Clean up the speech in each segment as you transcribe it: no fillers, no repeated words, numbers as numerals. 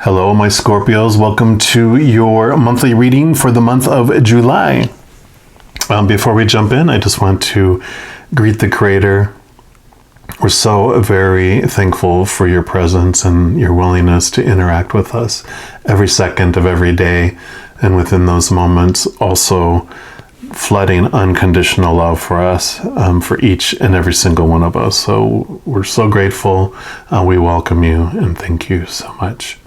Hello, my Scorpios. Welcome to your monthly reading for the month of July. Before we jump in, I just want to greet the Creator. We're so very thankful for your presence and your willingness to interact with us every second of every day. And within those moments, also flooding unconditional love for us, for each and every single one of us. So we're so grateful. We welcome you and thank you so much.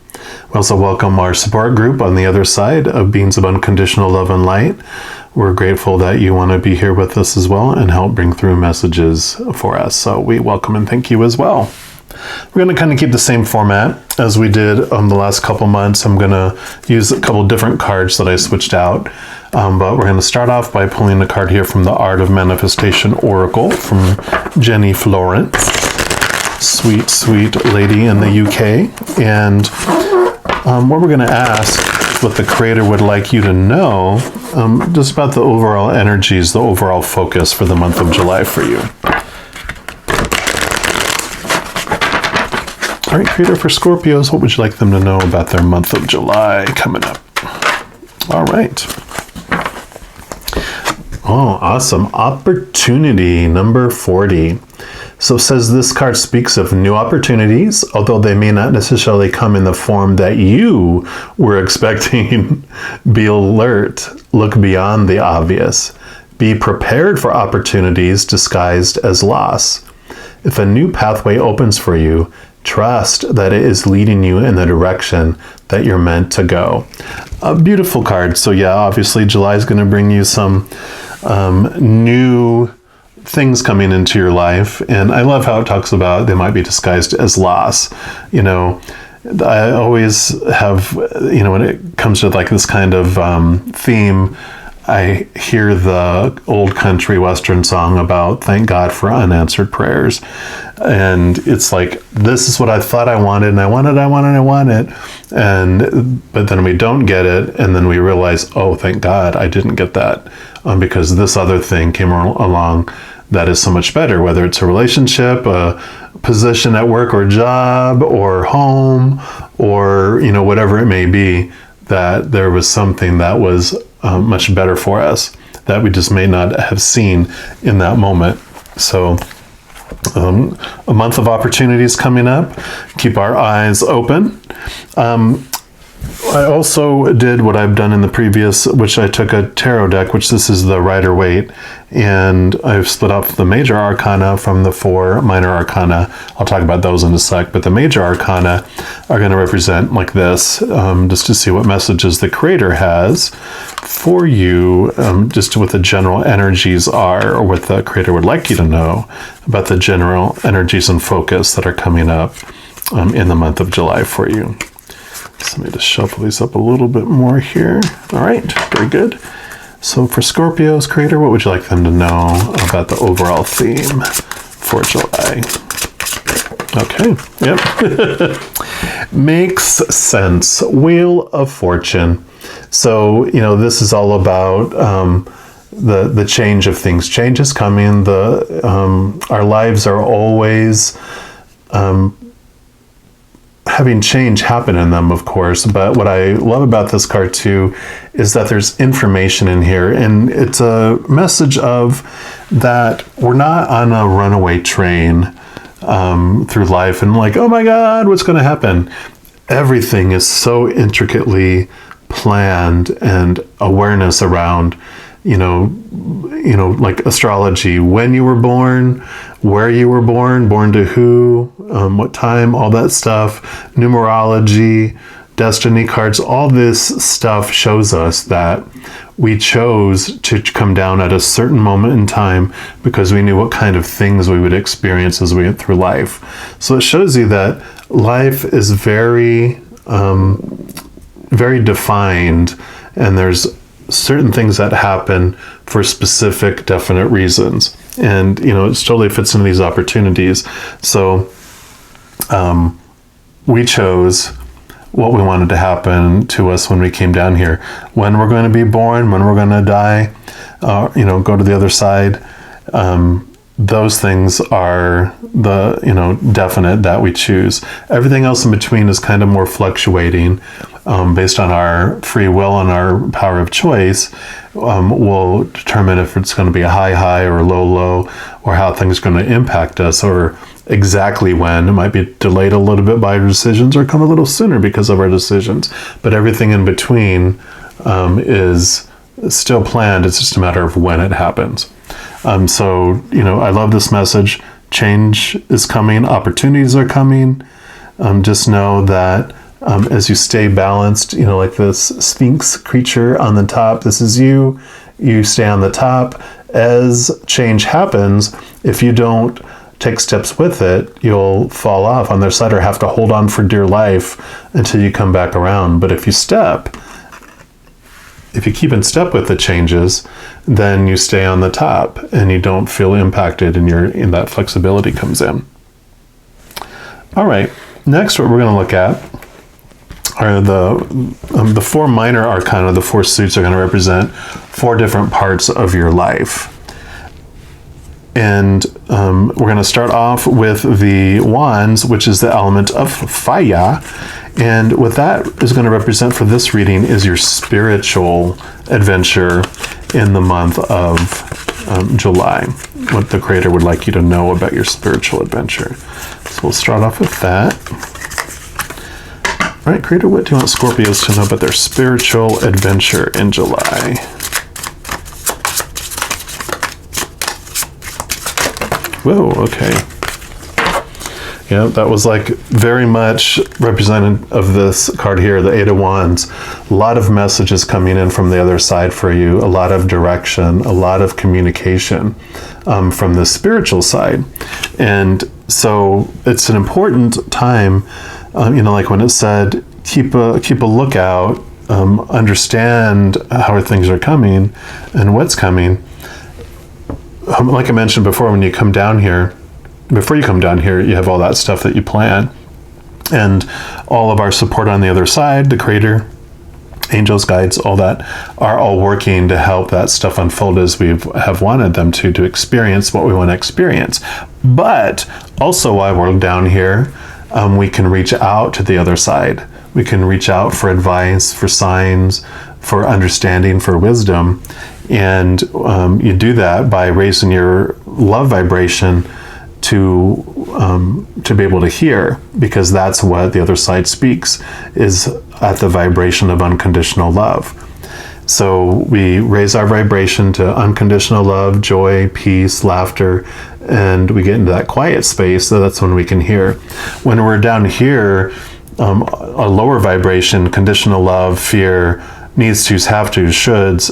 We also welcome our support group on the other side of Beings of Unconditional Love and Light. We're grateful that you want to be here with us as well and help bring through messages for us. So we welcome and thank you as well. We're going to kind of keep the same format as we did the last couple months. I'm going to use a couple different cards that I switched out. But we're going to start off by pulling a card here from the Art of Manifestation Oracle from Jenny Florence. Sweet, sweet lady in the UK. And what we're going to ask, what the Creator would like you to know, just about the overall energies, the overall focus for the month of July for you. All right, Creator, for Scorpios, what would you like them to know about their month of July coming up? All right. Oh, awesome. Opportunity number 40. So it says this card speaks of new opportunities, although they may not necessarily come in the form that you were expecting. Be alert. Look beyond the obvious. Be prepared for opportunities disguised as loss. If a new pathway opens for you, trust that it is leading you in the direction that you're meant to go. A beautiful card. So yeah, obviously July is going to bring you some new things coming into your life. And I love how it talks about they might be disguised as loss. You know, I always have, you know, when it comes to like this kind of theme, I hear the old country western song about thank God for unanswered prayers. And it's like, this is what I thought I wanted, and I want it. But then we don't get it, and then we realize, oh, thank God I didn't get that, because this other thing came along that is so much better, whether it's a relationship, a position at work or job or home, or, you know, whatever it may be, that there was something that was much better for us that we just may not have seen in that moment. So a month of opportunities coming up. Keep our eyes open. I also did what I've done in the previous, which I took a tarot deck, which this is the Rider-Waite, and I've split up the major arcana from the 4 minor arcana. I'll talk about those in a sec, but the major arcana are going to represent like this, just to see what messages the Creator has for you, just what the general energies are, or what the Creator would like you to know about the general energies and focus that are coming up in the month of July for you. So let me just shuffle these up a little bit more here. All right, very good. So for Scorpios, Creator, what would you like them to know about the overall theme for July? Okay, yep. Makes sense. Wheel of Fortune. So, you know, this is all about the change of things. Change is coming. Our lives are always having change happen in them, of course, but what I love about this card too is that there's information in here, and it's a message of that we're not on a runaway train through life and like, oh my God, what's going to happen? Everything is so intricately planned, and awareness around, you know, like astrology, when you were born, where you were born to who, what time, all that stuff, numerology, destiny cards, all this stuff shows us that we chose to come down at a certain moment in time because we knew what kind of things we would experience as we went through life. So it shows you that life is very, very defined, and there's certain things that happen for specific, definite reasons. And, you know, it totally fits into these opportunities. So we chose what we wanted to happen to us when we came down here. When we're going to be born, when we're going to die, you know, go to the other side. Those things are the definite that we choose. Everything else in between is kind of more fluctuating, based on our free will and our power of choice. Will determine if it's going to be a high or low low, or how things are going to impact us, or exactly when. It might be delayed a little bit by our decisions, or come a little sooner because of our decisions. But everything in between is still planned. It's just a matter of when it happens. So I love this message. Change is coming. Opportunities are coming. Just know that as you stay balanced, like this Sphinx creature on the top, this is you stay on the top. As change happens, if you don't take steps with it, you'll fall off on their side or have to hold on for dear life until you come back around. But if you keep in step with the changes, then you stay on the top and you don't feel impacted, and that flexibility comes in. All right, next what we're going to look at are the 4 minor arcana. The 4 suits are going to represent 4 different parts of your life. And we're going to start off with the wands, which is the element of fire. And what that is going to represent for this reading is your spiritual adventure in the month of July. What the Creator would like you to know about your spiritual adventure. So we'll start off with that. All right, Creator, what do you want Scorpios to know about their spiritual adventure in July? Whoa, okay. Yeah, that was like very much representative of this card here, the 8 of Wands. A lot of messages coming in from the other side for you, a lot of direction, a lot of communication from the spiritual side. And so it's an important time, like when it said, keep a lookout, understand how things are coming and what's coming. Like I mentioned before, when you come down here, before you come down here, you have all that stuff that you plan. And all of our support on the other side, the Creator, angels, guides, all that, are all working to help that stuff unfold as we have wanted them to experience what we want to experience. But also while we're down here, we can reach out to the other side. We can reach out for advice, for signs, for understanding, for wisdom. And you do that by raising your love vibration to be able to hear, because that's what the other side speaks, is at the vibration of unconditional love. So we raise our vibration to unconditional love, joy, peace, laughter, and we get into that quiet space. So that's when we can hear. When we're down here, a lower vibration, conditional love, fear, needs to's, have to's, shoulds,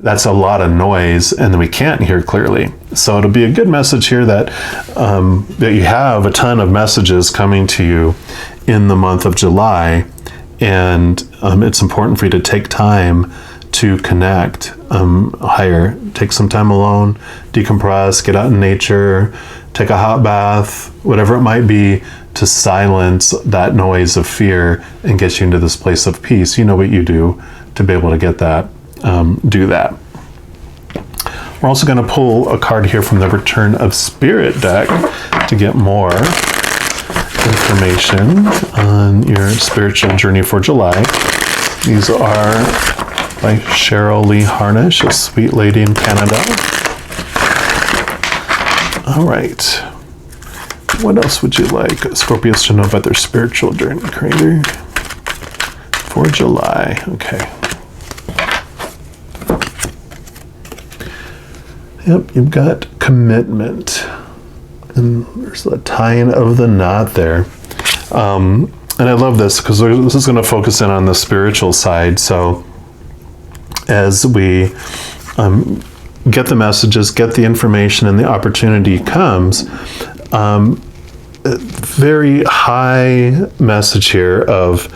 that's a lot of noise, and then we can't hear clearly. So it'll be a good message here that you have a ton of messages coming to you in the month of July, and it's important for you to take time to connect higher. Take some time alone, decompress, get out in nature, take a hot bath, whatever it might be, to silence that noise of fear and get you into this place of peace. You know what you do to be able to get that, do that. We're also going to pull a card here from the Return of Spirit deck to get more information on your spiritual journey for July. These are by Cheryl Lee Harnish, a sweet lady in Canada. All right. What else would you like Scorpios to know about their spiritual journey, Creator, for July? Okay. Yep, you've got commitment. And there's the tying of the knot there. And I love this because this is going to focus in on the spiritual side. So as we get the messages, get the information, and the opportunity comes, very high message here of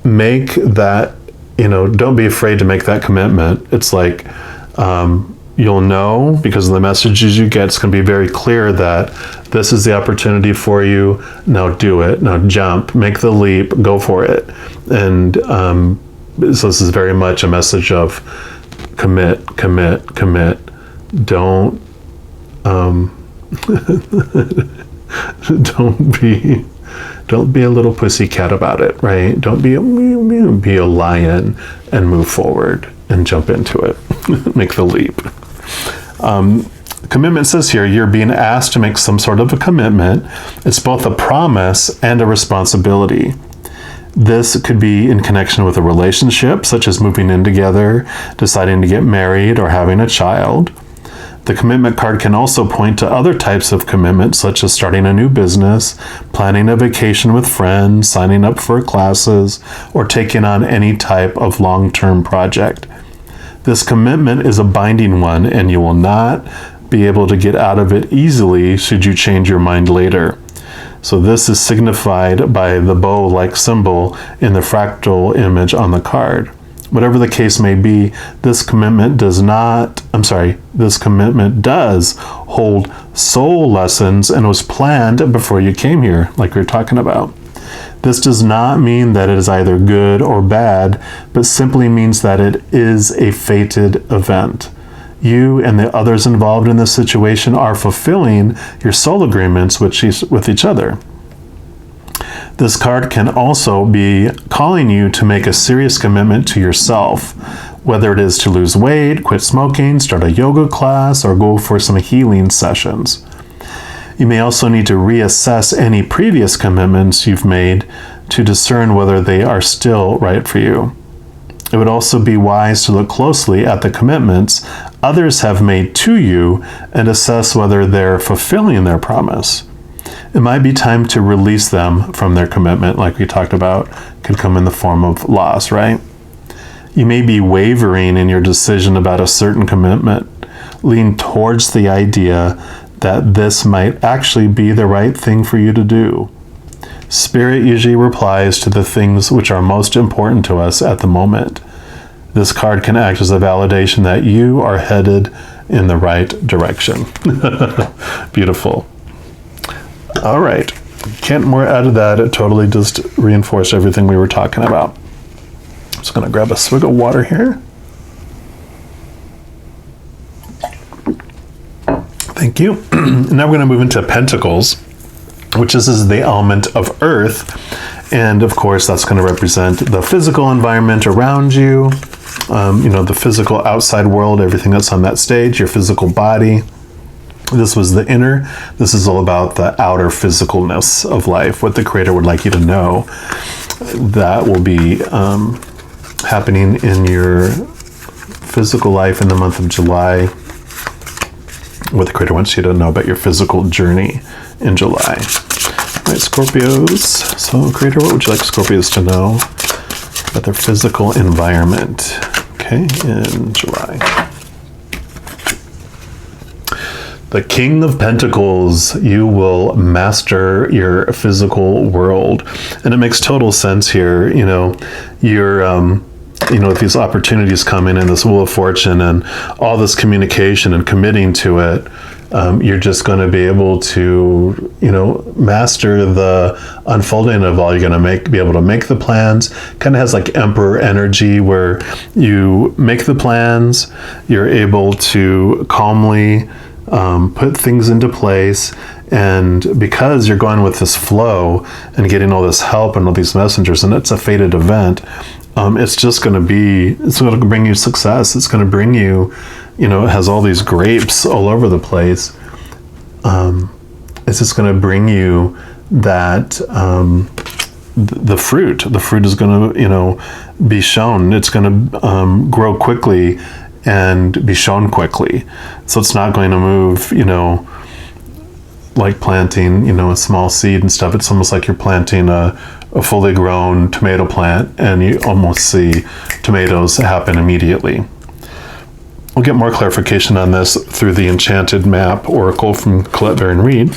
make that, don't be afraid to make that commitment. It's like, you'll know because of the messages you get. It's going to be very clear that this is the opportunity for you. Now do it. Now jump, make the leap, go for it. And so this is very much a message of commit. Don't Don't be a little pussycat about it, right? Don't be a lion and move forward and jump into it. Make the leap. Commitment says here, you're being asked to make some sort of a commitment. It's both a promise and a responsibility. This could be in connection with a relationship, such as moving in together, deciding to get married, or having a child. The commitment card can also point to other types of commitments, such as starting a new business, planning a vacation with friends, signing up for classes, or taking on any type of long-term project. This commitment is a binding one, and you will not be able to get out of it easily should you change your mind later. So this is signified by the bow-like symbol in the fractal image on the card. Whatever the case may be, this commitment does hold soul lessons and was planned before you came here, like we were talking about. This does not mean that it is either good or bad, but simply means that it is a fated event. You and the others involved in this situation are fulfilling your soul agreements with each other. This card can also be calling you to make a serious commitment to yourself, whether it is to lose weight, quit smoking, start a yoga class, or go for some healing sessions. You may also need to reassess any previous commitments you've made to discern whether they are still right for you. It would also be wise to look closely at the commitments others have made to you and assess whether they're fulfilling their promise. It might be time to release them from their commitment, like we talked about, could come in the form of loss, right? You may be wavering in your decision about a certain commitment. Lean towards the idea that this might actually be the right thing for you to do. Spirit usually replies to the things which are most important to us at the moment. This card can act as a validation that you are headed in the right direction. Beautiful. All right. Can't more add to that. It totally just reinforced everything we were talking about. I'm just going to grab a swig of water here. Thank you. Now we're going to move into Pentacles, which is the element of earth. And of course, that's going to represent the physical environment around you, the physical outside world, everything that's on that stage, your physical body. This was the inner. This is all about the outer physicalness of life, what the Creator would like you to know. That will be happening in your physical life in the month of July. What the Creator wants you to know about your physical journey in July. All right, Scorpios. So, Creator, what would you like Scorpios to know about their physical environment, okay, in July? The King of Pentacles, you will master your physical world. And it makes total sense here. With these opportunities coming in, this Wheel of Fortune and all this communication and committing to it, you're just going to be able to, master the unfolding of all. You're going to be able to make the plans. Kind of has like Emperor energy where you make the plans, you're able to calmly put things into place. And because you're going with this flow and getting all this help and all these messengers, and it's a fated event, it's going to bring you success. It's going to bring you, it has all these grapes all over the place. It's just going to bring you that, the fruit. The fruit is going to, be shown. It's going to grow quickly and be shown quickly. So it's not going to move, like planting, a small seed and stuff. It's almost like you're planting a fully grown tomato plant, and you almost see tomatoes happen immediately. We'll get more clarification on this through the Enchanted Map Oracle from Colette Baron Reed.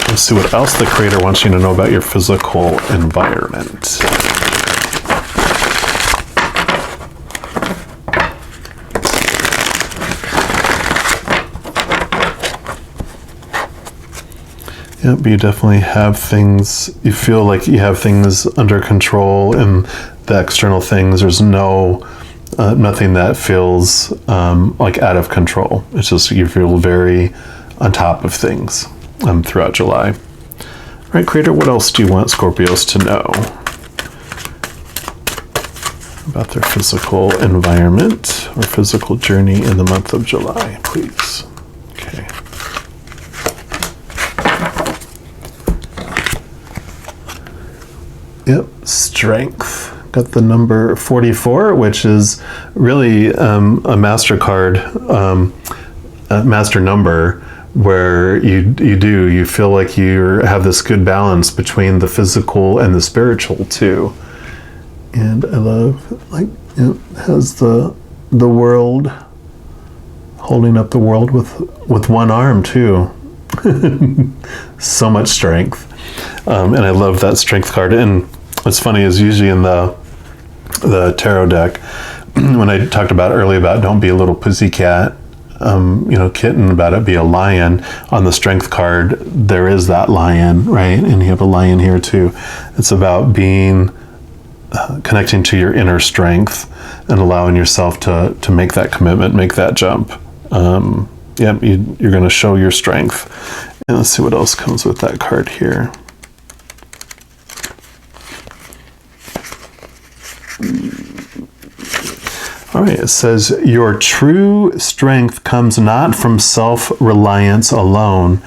Let's see what else the Creator wants you to know about your physical environment. Yep, you definitely have things, you feel like you have things under control, and the external things, there's no nothing that feels like out of control. It's just you feel very on top of things throughout July. All right, Creator, what else do you want Scorpios to know about their physical environment or physical journey in the month of July, please? Okay. Yep, strength. Got the number 44, which is really a master card, a master number, where you feel like you have this good balance between the physical and the spiritual too. And I love, like, it has the world, holding up the world with one arm too. So much strength. And I love that strength card. And what's funny is usually in the tarot deck, when I talked about earlier about don't be a little pussycat, kitten, about it, be a lion. On the strength card, there is that lion, right? And you have a lion here too. It's about being, connecting to your inner strength and allowing yourself to make that commitment, make that jump. You're going to show your strength. And let's see what else comes with that card here. All right, it says, your true strength comes not from self-reliance alone,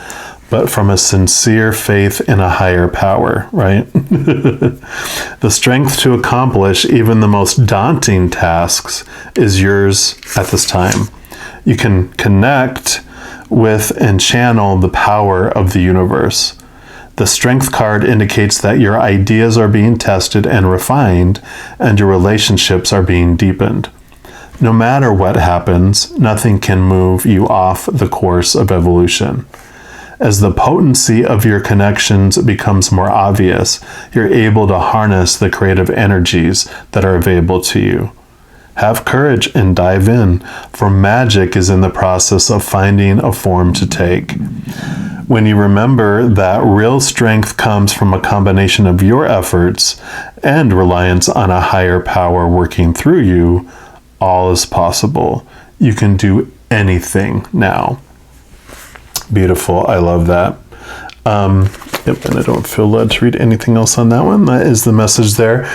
but from a sincere faith in a higher power, right? The strength to accomplish even the most daunting tasks is yours at this time. You can connect with and channel the power of the universe. The strength card indicates that your ideas are being tested and refined, and your relationships are being deepened. No matter what happens, nothing can move you off the course of evolution. As the potency of your connections becomes more obvious, you're able to harness the creative energies that are available to you. Have courage and dive in, for magic is in the process of finding a form to take. When you remember that real strength comes from a combination of your efforts and reliance on a higher power working through you, all is possible. You can do anything now. Beautiful. I love that. Yep, and I don't feel led to read anything else on that one. That is the message there.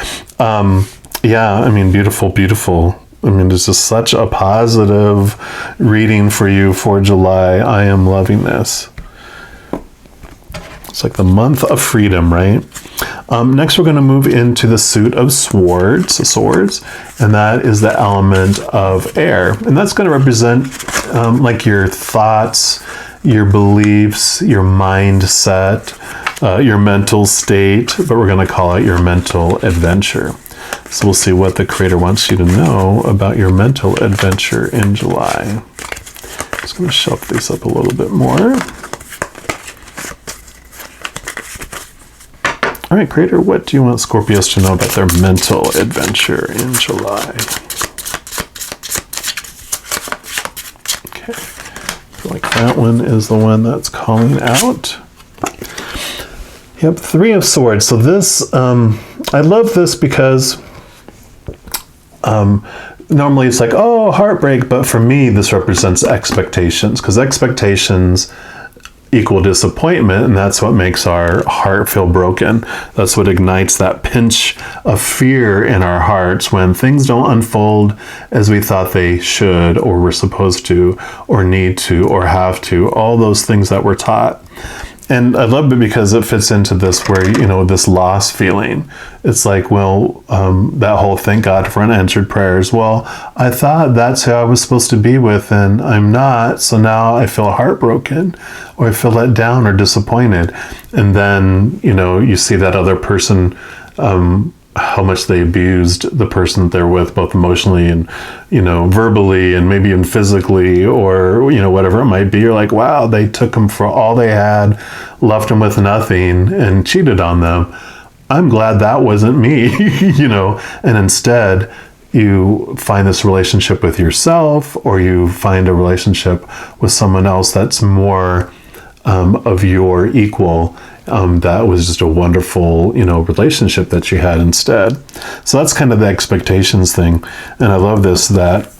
Beautiful, beautiful. This is such a positive reading for you for July. I am loving this. It's like the month of freedom, right? Next, we're going to move into the suit of swords, and that is the element of air. And that's going to represent like your thoughts, your beliefs, your mindset, your mental state, but we're going to call it your mental adventure. So we'll see what the Creator wants you to know about your mental adventure in July. Just going to shuffle these up a little bit more. All right, Creator, what do you want Scorpios to know about their mental adventure in July? Okay, I feel like that one is the one that's calling out. Yep, 3 of Swords. So this, I love this because normally it's like, oh, heartbreak, but for me, this represents expectations, because expectations equal disappointment, and that's what makes our heart feel broken. That's what ignites that pinch of fear in our hearts when things don't unfold as we thought they should, or were supposed to, or need to, or have to, all those things that we're taught. And I love it because it fits into this where, this loss feeling. It's like, well, that whole thank God for unanswered prayers. Well, I thought that's who I was supposed to be with, and I'm not. So now I feel heartbroken, or I feel let down or disappointed. And then, you see that other person, how much they abused the person that they're with, both emotionally and, verbally, and maybe even physically, or, whatever it might be. You're like, wow, they took them for all they had, left them with nothing, and cheated on them. I'm glad that wasn't me, and instead you find this relationship with yourself, or you find a relationship with someone else that's more of your equal. That was just a wonderful, relationship that you had instead. So that's kind of the expectations thing. And I love this, that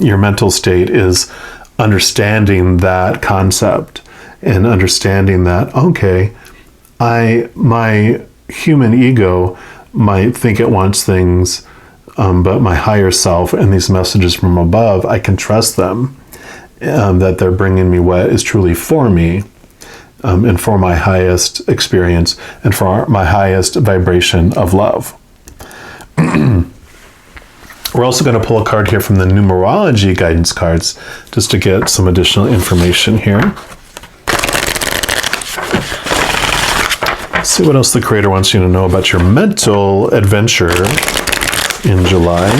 your mental state is understanding that concept and understanding that, okay, my human ego might think it wants things, but my higher self and these messages from above, I can trust them, that they're bringing me what is truly for me. And for my highest experience and for my highest vibration of love. We're also going to pull a card here from the numerology guidance cards just to get some additional information here. Let's see what else the Creator wants you to know about your mental adventure in July.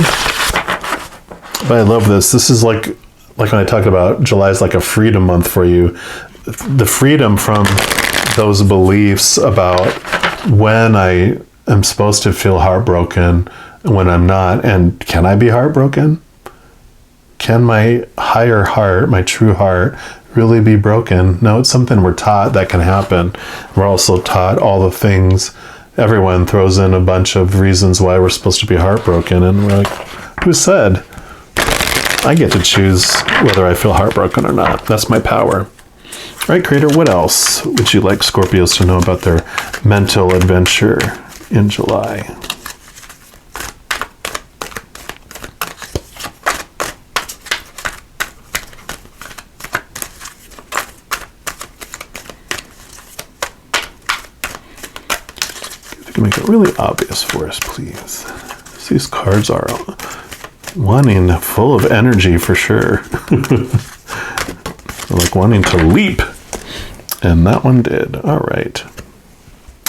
But I love this. This is like when I talked about July is like a freedom month for you. The freedom from those beliefs about when I am supposed to feel heartbroken and when I'm not, and can I be heartbroken? Can my higher heart, my true heart, really be broken? No, it's something we're taught that can happen. We're also taught all the things. Everyone throws in a bunch of reasons why we're supposed to be heartbroken, and we're like, who said? I get to choose whether I feel heartbroken or not. That's my power. All right, Creator, what else would you like Scorpios to know about their mental adventure in July? If you can make it really obvious for us, please. These cards are wanting full of energy for sure. Like wanting to leap. And that one did. All right.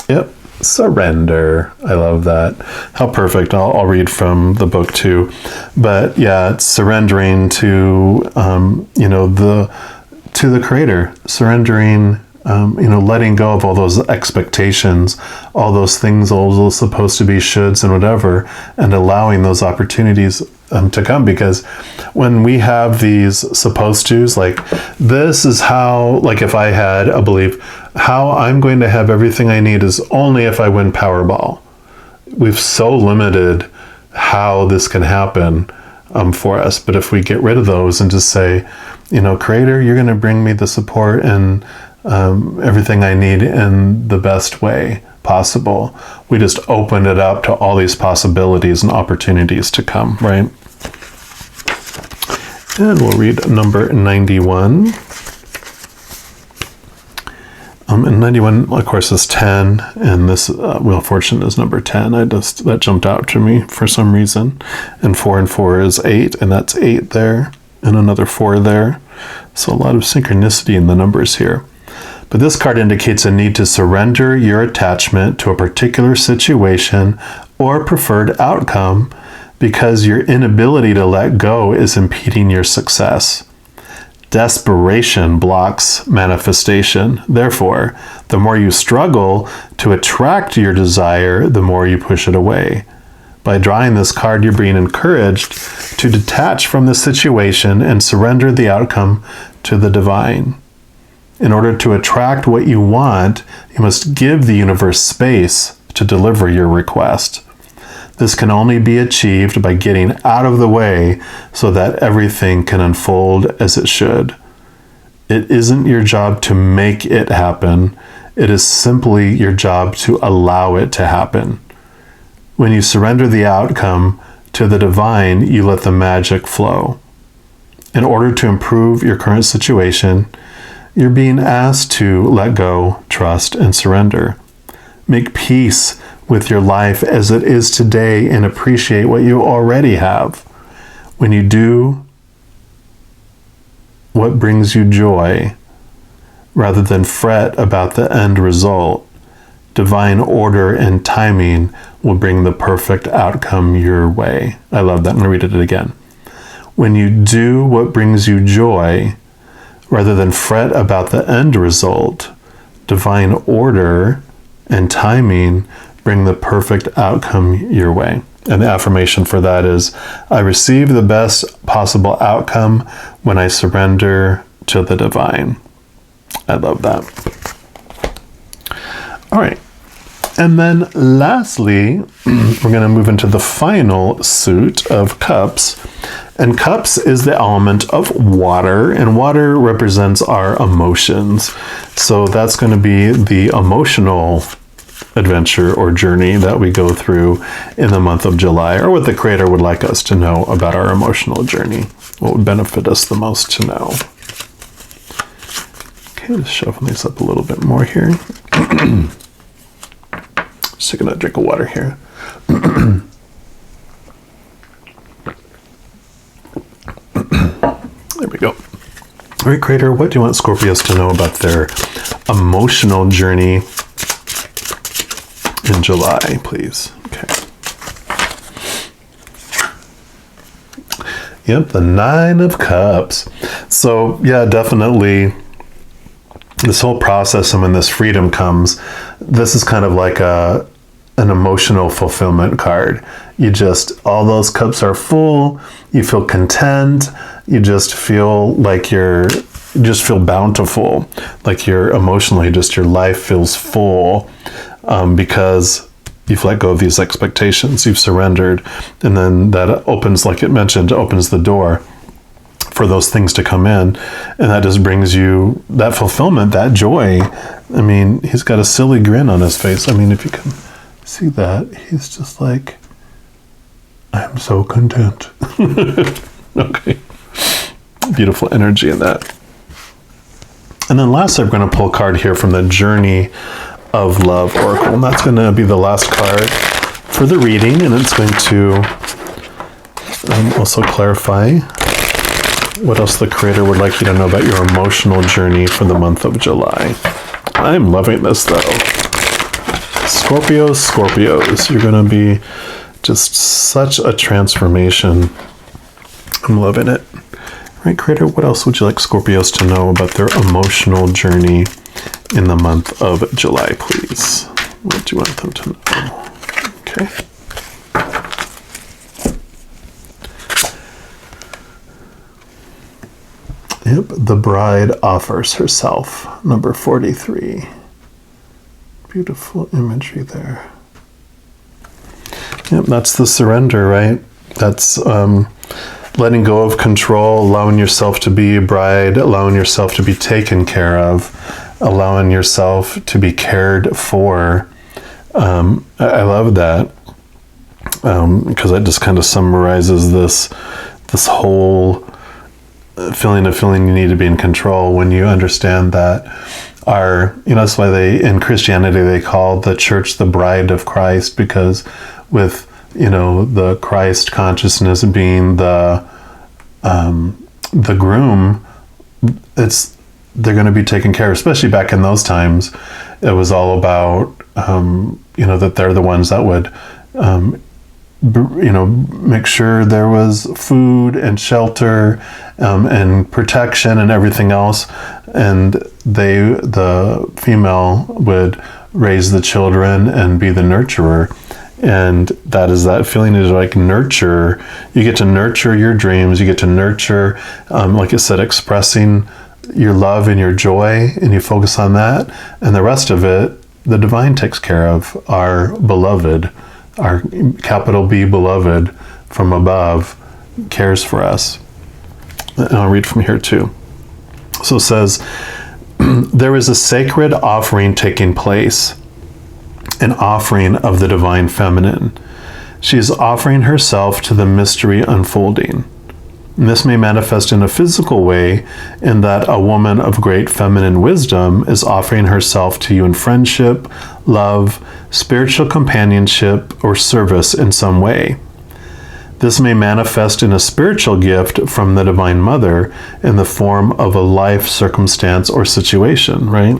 Yep. Surrender. I love that. How perfect. I'll read from the book too. But yeah, it's surrendering to, to the Creator. Surrendering, letting go of all those expectations, all those things, all those supposed to be shoulds and whatever, and allowing those opportunities to come. Because when we have these supposed to's, like this is how, like if I had a belief, how I'm going to have everything I need is only if I win Powerball. We've so limited how this can happen for us. But if we get rid of those and just say, Creator, you're going to bring me the support and everything I need in the best way possible. We just open it up to all these possibilities and opportunities to come, right? And we'll read number 91. And 91, of course, is 10, and this Wheel of Fortune is number 10. That jumped out to me for some reason. And 4 and 4 is 8, and that's 8 there, and another 4 there. So a lot of synchronicity in the numbers here. But this card indicates a need to surrender your attachment to a particular situation or preferred outcome because your inability to let go is impeding your success. Desperation blocks manifestation. Therefore, the more you struggle to attract your desire, the more you push it away. By drawing this card, you're being encouraged to detach from the situation and surrender the outcome to the divine. In order to attract what you want, you must give the universe space to deliver your request. This can only be achieved by getting out of the way so that everything can unfold as it should. It isn't your job to make it happen. It is simply your job to allow it to happen. When you surrender the outcome to the divine, you let the magic flow. In order to improve your current situation, you're being asked to let go, trust, and surrender. Make peace with your life as it is today and appreciate what you already have. When you do what brings you joy, rather than fret about the end result, divine order and timing will bring the perfect outcome your way. I love that. I'm going to read it again. When you do what brings you joy, rather than fret about the end result, divine order and timing bring the perfect outcome your way. And the affirmation for that is, I receive the best possible outcome when I surrender to the divine. I love that. All right. And then lastly, we're going to move into the final suit of cups. And cups is the element of water, and water represents our emotions. So that's going to be the emotional adventure or journey that we go through in the month of July, or what the Creator would like us to know about our emotional journey. What would benefit us the most to know. Okay, just shuffle these up a little bit more here. Just taking a drink of water here. There we go. All right, Creator, what do you want Scorpios to know about their emotional journey in July, please? Okay. Yep, the 9 of Cups. So, yeah, definitely this whole process, and when this freedom comes, this is kind of like an emotional fulfillment card. You just, all those cups are full, you feel content, you just feel like you just feel bountiful, like you're emotionally, just your life feels full, because you've let go of these expectations, you've surrendered, and then that opens, like it mentioned, opens the door for those things to come in, and that just brings you that fulfillment, that joy. I mean, he's got a silly grin on his face. I mean, if you can see that, he's just like, I'm so content. Okay. Beautiful energy in that. And then last, I'm going to pull a card here from the Journey of Love Oracle. And that's going to be the last card for the reading. And it's going to also clarify what else the Creator would like you to know about your emotional journey for the month of July. I'm loving this, though. Scorpios, you're going to be just such a transformation. I'm loving it. All right, Creator, what else would you like Scorpios to know about their emotional journey in the month of July, please? What do you want them to know? Okay. Yep, the bride offers herself, number 43. Beautiful imagery there. Yep, that's the surrender, right? That's letting go of control, allowing yourself to be a bride, allowing yourself to be taken care of, allowing yourself to be cared for. I love that, because that just kind of summarizes this whole feeling you need to be in control. When you understand that that's why in Christianity they call the church the bride of Christ, because with the Christ consciousness being the groom, they're going to be taken care of. Especially back in those times, it was all about that they're the ones that would make sure there was food and shelter and protection and everything else, and the female would raise the children and be the nurturer. And that is that feeling, is like nurture. You get to nurture your dreams. You get to nurture, like I said, expressing your love and your joy, and you focus on that. And the rest of it, the divine takes care of. Our beloved, our capital B beloved from above, cares for us. And I'll read from here too. So it says, there is a sacred offering taking place, an offering of the divine feminine. She is offering herself to the mystery unfolding. And this may manifest in a physical way, in that a woman of great feminine wisdom is offering herself to you in friendship, love, spiritual companionship, or service in some way. This may manifest in a spiritual gift from the Divine Mother in the form of a life circumstance or situation, right?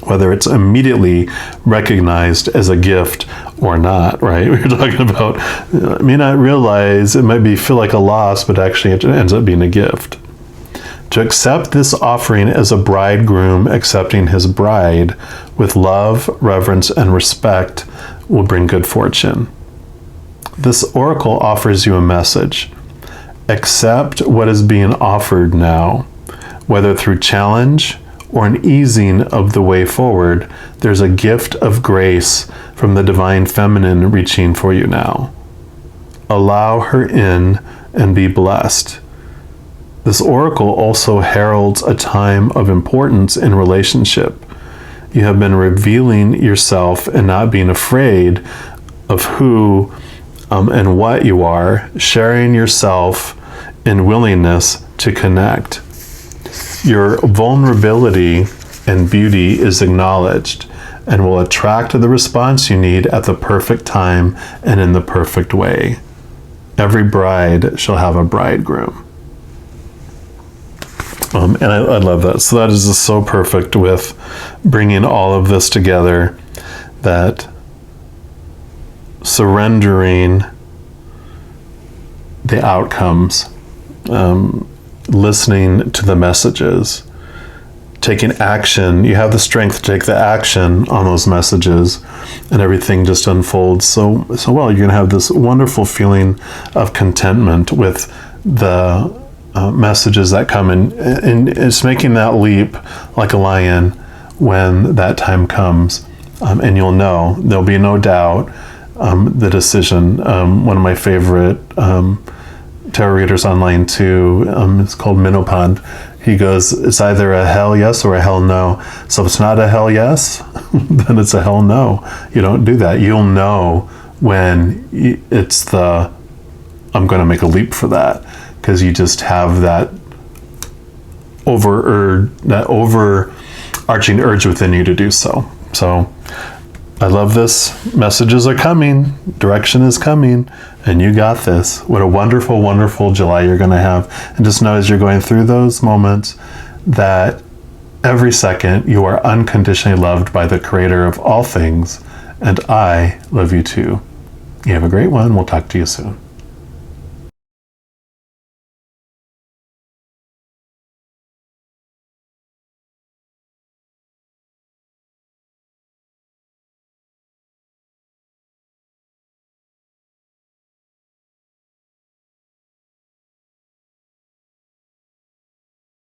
Whether it's immediately recognized as a gift or not, right? We were talking about, I may not realize, it might feel like a loss, but actually it ends up being a gift. To accept this offering as a bridegroom accepting his bride with love, reverence, and respect will bring good fortune. This oracle offers you a message. Accept what is being offered now, whether through challenge or an easing of the way forward. There's a gift of grace from the divine feminine reaching for you now. Allow her in and be blessed. This oracle also heralds a time of importance in relationship. You have been revealing yourself and not being afraid of who and what you are, sharing yourself in willingness to connect. Your vulnerability and beauty is acknowledged and will attract the response you need at the perfect time and in the perfect way. Every bride shall have a bridegroom. And I love that. So that is just so perfect with bringing all of this together, that surrendering the outcomes, listening to the messages, taking action. You have the strength to take the action on those messages, and everything just unfolds so well. You're going to have this wonderful feeling of contentment with the messages that come in, and it's making that leap like a lion when that time comes, and you'll know, there'll be no doubt, the decision. One of my favorite tarot readers online too, it's called Minopond. He goes, it's either a hell yes or a hell no. So if it's not a hell yes, then it's a hell no. You don't do that. You'll know when it's the, I'm going to make a leap for that, because you just have that overarching urge within you to do so. So I love this. Messages are coming. Direction is coming. And you got this. What a wonderful, wonderful July you're going to have. And just know, as you're going through those moments, that every second you are unconditionally loved by the Creator of all things. And I love you too. You have a great one. We'll talk to you soon.